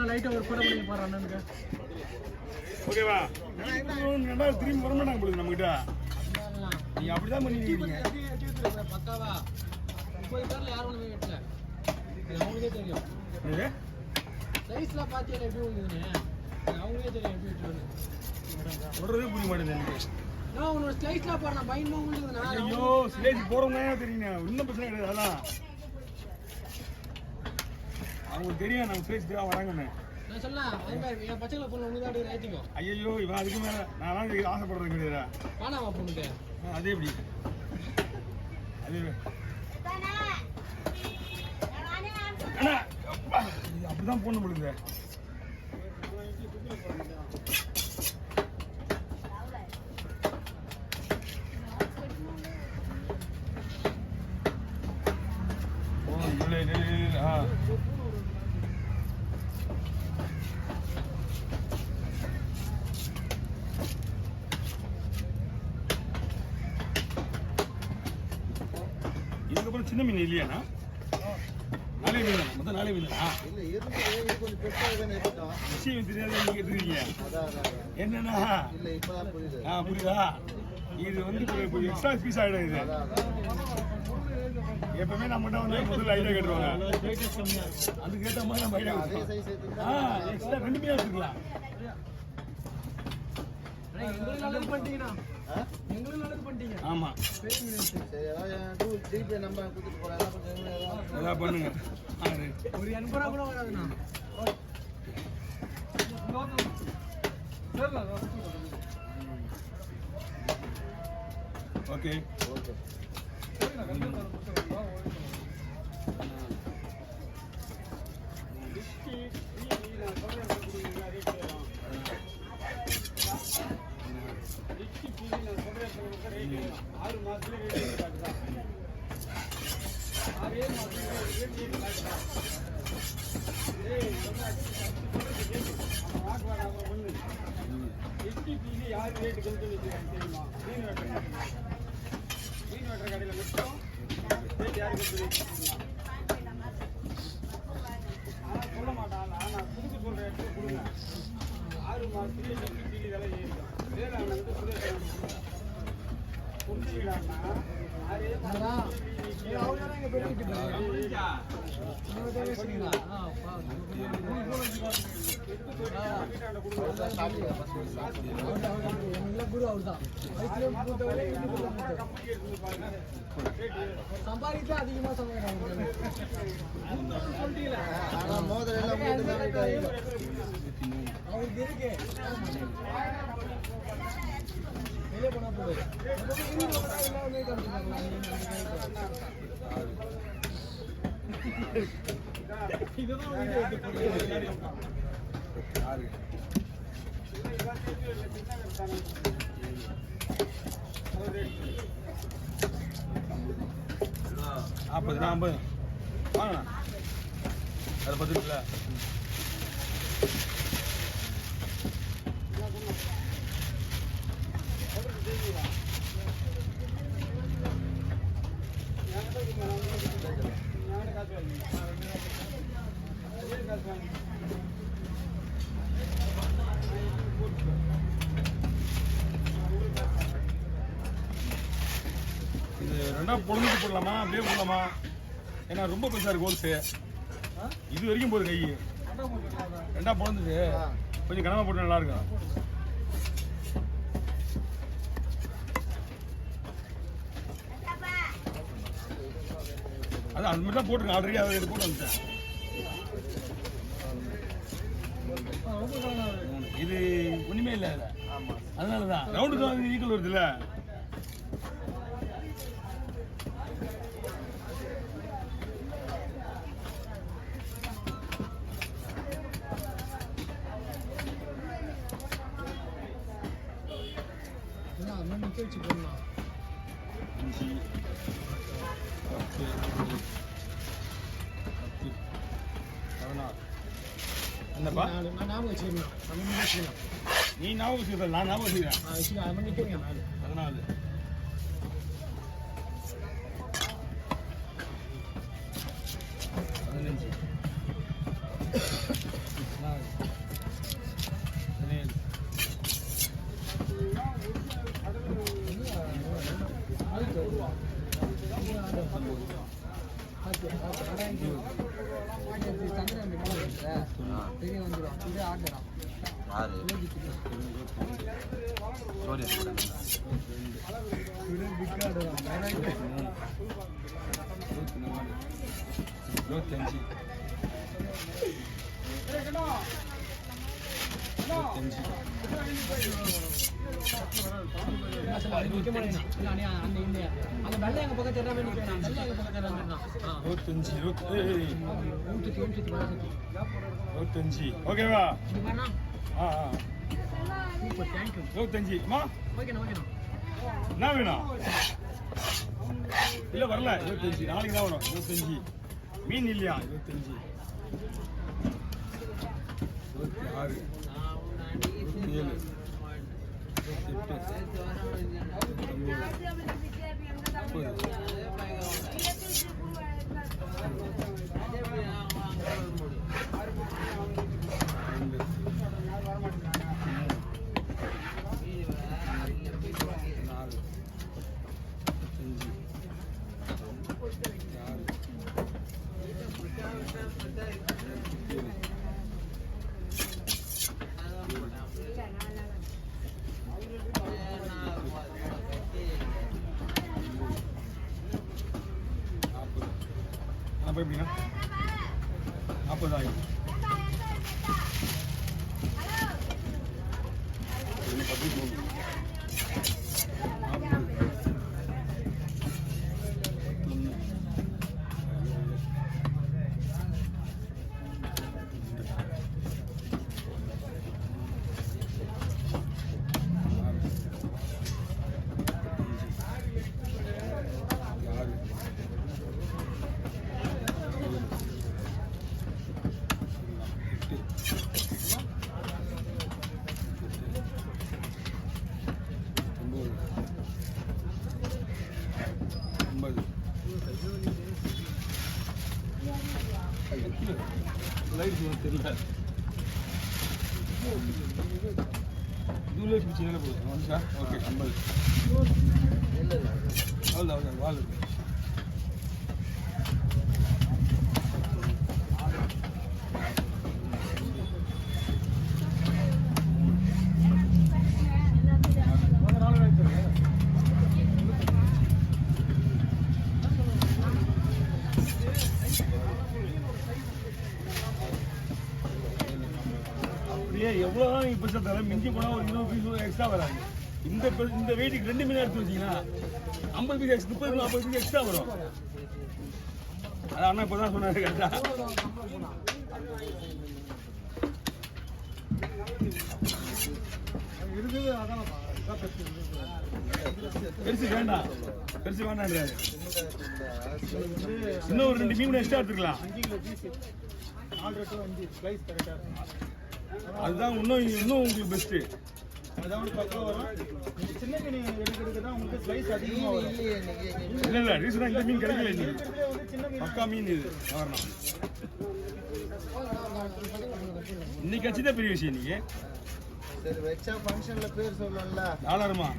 லைட்டாக ஒரு படம் பண்ணி போகிறேன் அண்ணனுக்கு. ஓகேவா? ரெண்டாவது திரும்பி வர மாட்டாங்க போடுது நம்மகிட்ட. நீங்க அப்படிதான் பண்ணிருக்கீங்க. பக்காவா 30 பேர்ல யாரும் ஒண்ணுமே வெட்டல. அவங்களுக்கே தெரியும். சைஸ்லாம் பாத்தியா எப்படி வந்துதுன்னு. அவங்களுக்கே தெரியும் எப்படி வெட்டுறது. சொல்றதே புரிய மாட்டேங்குது. நான் உன்னோட ஸ்லைஸ்லாம் பாரு, நான் பயமா வந்துதுனா. ஐயோ ஸ்லைஸ் போறவங்க தெரியுங்க. இன்னும் பிரச்சனை கிடையாது. அதான் அவங்களுக்கு தெரியும் நம்ம ஸ்லைஸ் தேவை வராங்கன்னு. நான் சொன்னேன் அதே மாதிரி என் பச்சைல பொண்ணு உங்களுக்கு தான் ரேட்டிக்கும். ஐயோ இவன் அதுக்கு மேல நான் ஆசைப்படுறது கிடையாதா? காணாமா பொண்ணுக்கு அதே எப்படி அது அப்படிதான் போன முடியுது. இதுக்கப்புறம் சின்ன மீன் இல்லையாண்ணா? நாளே மீன் மொத்தம் நாளே மீனா? விஷயம் தெரியாத நீங்க எடுத்துருக்கீங்க. என்னன்னா புரியுதா? இது வந்து எக்ஸ்ட்ரா பீஸ் ஆகிடும். இது எப்பவுமே நம்மகிட்ட வந்து முதல்ல ஐடியா கேட்டுருவாங்க. அதுக்கேற்ற மாதிரி நம்ம ஐடியா எக்ஸ்ட்ரா 2 மீன் எடுத்துக்கலாம். ஆமா பண்ணுங்க. ஒரு 80 கூட வராதுண்ணா. ஓகே யாரு ரேட்டு தெரியுமா? மீன் வெட்டுற கடையில் மட்டும் ரேட் யாருக்கு சொல்ல மாட்டான். நான் புதுக்கு சொல்ற இடத்துல கொடுங்க. 6 மாதத்துலேயே நெட்டி பீலி விலை ஏறிடும். வேளாண் வந்து புரிஞ்சுக்கிட்டாங்கன்னா சம்பாதிச்சா அதிகமா அவருக்கு இருக்கு வெளியே போனா போதும். இதுதான் வீடியோ எடுத்து 40 50 வாங்கண்ணா. அது 10 இருக்குல்ல. இது ரெண்டா பொழுதுக்கு போடலாமா அப்படியே போடலாமா? ஏன்னா ரொம்ப பெருசா இருக்கு ஹோல்ஸு. இது வரைக்கும் போகுது கை. ரெண்டா பொழுதுக்கு கொஞ்சம் கனமா போட்டு நல்லா இருக்கும். அது அது மாதிரி தான் போட்டுருக்கேன். ஆல்ரெடி அதை போட்டு வந்துட்டேன். இது ஒண்ணுமே இல்லை. அதனாலதான் ரவுண்டு தான் ஈக்குவல் வருது இல்ல. வச்சு போடலாம். 5 10 16 என்னப்பா? நான் ஞாபகம் வச்சுக்கிறேன். நீ ஞாபகம் வச்சுக்கிறேன். நான் ஞாபகம் வச்சுக்கிறேன். அது நிற்கிறேன். 14 15 ஓகேவா? 25 அம்மா என்ன வேணும்? இல்ல வரல 25 நாளைக்கு தான் வரும். 25 மீன் இல்லையா? 25 26 27 அப்போ எப்படின்னா 40 ஆகும். தெரியல தூளே பிடிச்சி போகுது மனுஷா. ஓகே 50 அவ்வளோ வாழ் எவ்வளோதான் நீங்கள் பைசா தர மிஞ்சி போனால் ஒரு 20 பீஸ் எக்ஸ்ட்ரா வராது. இந்த வெயிட்டுக்கு 2 மீன் எடுத்து வச்சிங்கன்னா 50 பீஸ் 30 40 பீஸ் எக்ஸ்ட்ரா வரும். அது அண்ணா இப்போ தான் சொன்னார் கரெக்டாக. பெருசு வேண்டாம் வேண்டான்றாரு. இன்னும் ஒரு 2 மீன் எக்ஸ்ட்ரா எடுத்துக்கலாம். அதுதான் இன்னும் உங்களுக்கு பெஸ்ட்டு. அதாவது பக்கம் வரும். சின்ன மீன் எடுக்கிறது தான் உங்களுக்கு ஸ்லைஸ் அதிகமாக வரும். இல்லை ரீசனாக இந்த மீன் கிடைக்கல இன்னைக்கு. பக்கா மீன் இது வரணும். இன்னைக்கு வச்சுதான் பெரிய விஷயம். இன்னைக்கு சரி வச்சா ஃபங்க்ஷனில் பேர் சொல்லணும்ல. ஆளாருமா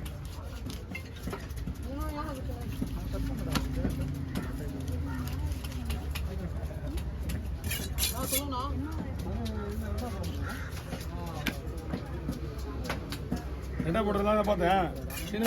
என்ன போடுறதுலாம் பார்த்தேன். சின்ன